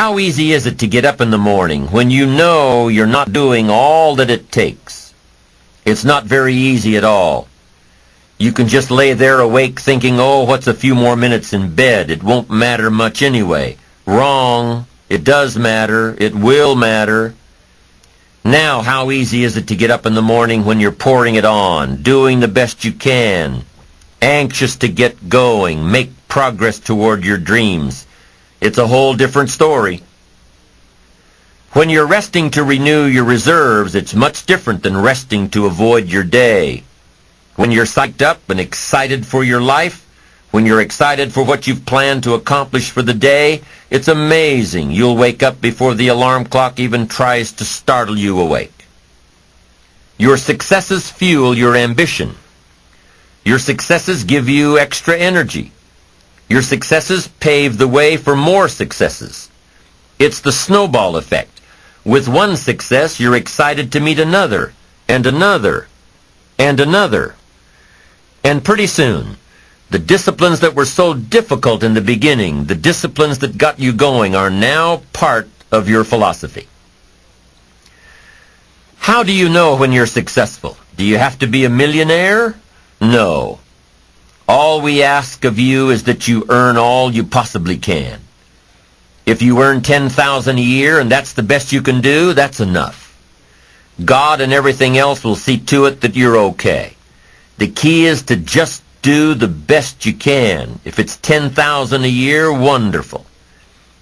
How easy is it to get up in the morning when you know you're not doing all that it takes? It's not very easy at all. You can just lay there awake thinking, oh, what's a few more minutes in bed? It won't matter much anyway. Wrong. It does matter. It will matter. Now, how easy is it to get up in the morning when you're pouring it on, doing the best you can, anxious to get going, make progress toward your dreams? It's a whole different story. When you're resting to renew your reserves, it's much different than resting to avoid your day. When you're psyched up and excited for your life, when you're excited for what you've planned to accomplish for the day, it's amazing. You'll wake up before the alarm clock even tries to startle you awake. Your successes fuel your ambition. Your successes give you extra energy. Your successes pave the way for more successes. It's the snowball effect. With one success, you're excited to meet another, and another, and another. And pretty soon, the disciplines that were so difficult in the beginning, the disciplines that got you going, are now part of your philosophy. How do you know when you're successful? Do you have to be a millionaire? No. All we ask of you is that you earn all you possibly can. If you earn $10,000 a year and that's the best you can do, that's enough. God and everything else will see to it that you're okay. The key is to just do the best you can. If it's $10,000 a year, wonderful.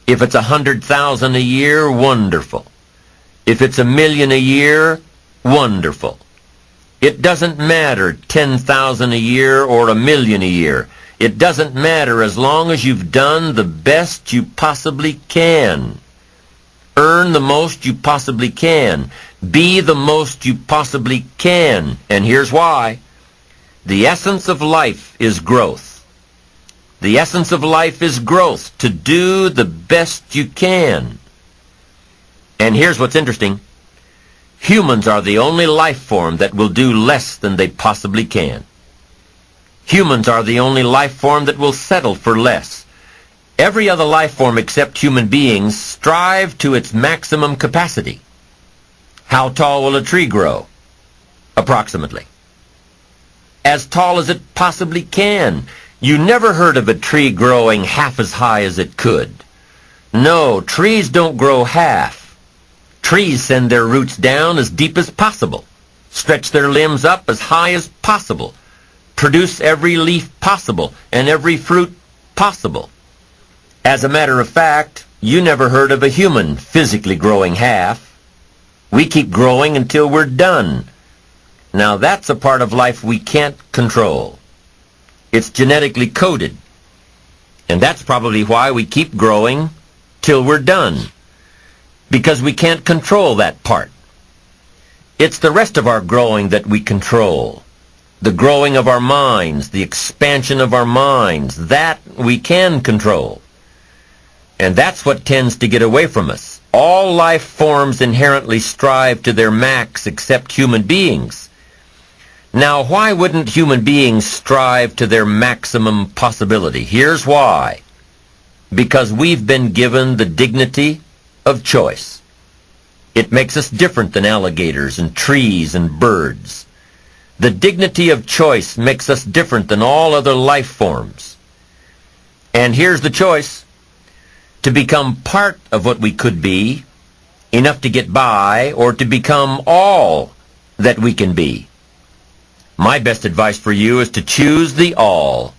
If it's $100,000 a year, wonderful. If it's $1 million a year, wonderful. It doesn't matter $10,000 a year or $1 million a year. It doesn't matter as long as you've done the best you possibly can. Earn the most you possibly can. Be the most you possibly can. And here's why. The essence of life is growth. The essence of life is growth, to do the best you can. And here's what's interesting. Humans are the only life form that will do less than they possibly can. Humans are the only life form that will settle for less. Every other life form except human beings strive to its maximum capacity. How tall will a tree grow? Approximately. As tall as it possibly can. You never heard of a tree growing half as high as it could. No, trees don't grow half. Trees send their roots down as deep as possible, stretch their limbs up as high as possible, produce every leaf possible and every fruit possible. As a matter of fact, you never heard of a human physically growing half. We keep growing until we're done. Now that's a part of life we can't control. It's genetically coded. And that's probably why we keep growing till we're done. Because we can't control that part. It's the rest of our growing that we control. The growing of our minds, the expansion of our minds, that we can control. And that's what tends to get away from us. All life forms inherently strive to their max except human beings. Now, why wouldn't human beings strive to their maximum possibility? Here's why. Because we've been given the dignity of choice. It makes us different than alligators and trees and birds. The dignity of choice makes us different than all other life forms. And here's the choice. To become part of what we could be, enough to get by, or to become all that we can be. My best advice for you is to choose the all.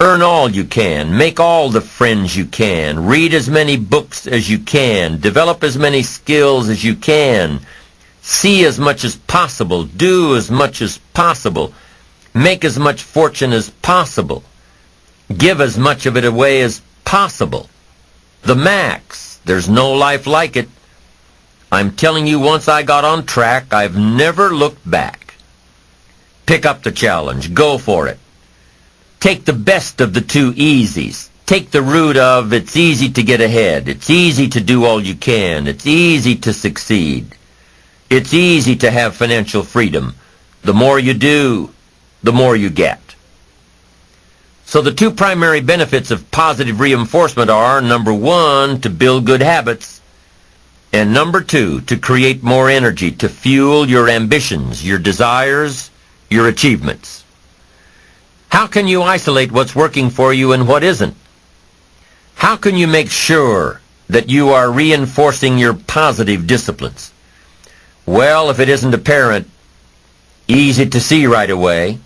Earn all you can. Make all the friends you can. Read as many books as you can. Develop as many skills as you can. See as much as possible. Do as much as possible. Make as much fortune as possible. Give as much of it away as possible. The max. There's no life like it. I'm telling you, once I got on track, I've never looked back. Pick up the challenge. Go for it. Take the best of the two easies. Take the root of it's easy to get ahead. It's easy to do all you can. It's easy to succeed. It's easy to have financial freedom. The more you do, the more you get. So the two primary benefits of positive reinforcement are, number one, to build good habits, and number two, to create more energy, to fuel your ambitions, your desires, your achievements. How can you isolate what's working for you and what isn't? How can you make sure that you are reinforcing your positive disciplines? Well, if it isn't apparent, easy to see right away,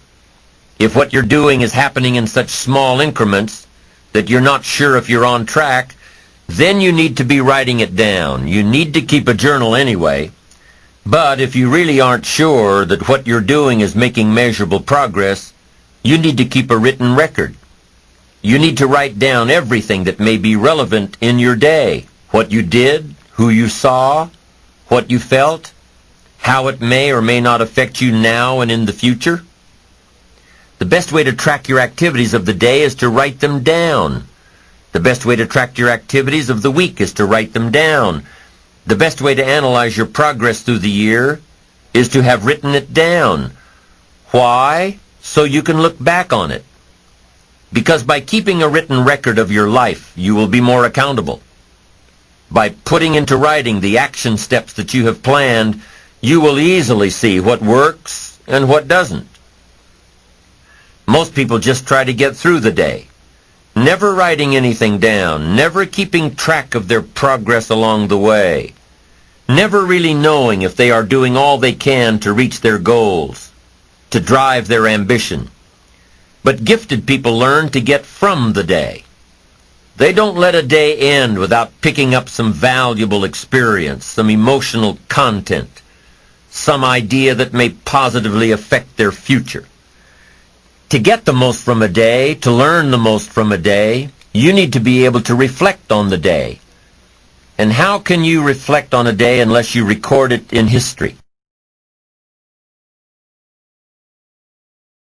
if what you're doing is happening in such small increments that you're not sure if you're on track, then you need to be writing it down. You need to keep a journal anyway. But if you really aren't sure that what you're doing is making measurable progress, you need to keep a written record. You need to write down everything that may be relevant in your day. What you did, who you saw, what you felt, how it may or may not affect you now and in the future. The best way to track your activities of the day is to write them down. The best way to track your activities of the week is to write them down. The best way to analyze your progress through the year is to have written it down. Why? So you can look back on it. Because by keeping a written record of your life, you will be more accountable. By putting into writing the action steps that you have planned, you will easily see what works and what doesn't. Most people just try to get through the day, never writing anything down, never keeping track of their progress along the way, never really knowing if they are doing all they can to reach their goals, to drive their ambition. But gifted people learn to get from the day. They don't let a day end without picking up some valuable experience, some emotional content, some idea that may positively affect their future. To get the most from a day, to learn the most from a day, you need to be able to reflect on the day. And how can you reflect on a day unless you record it in history?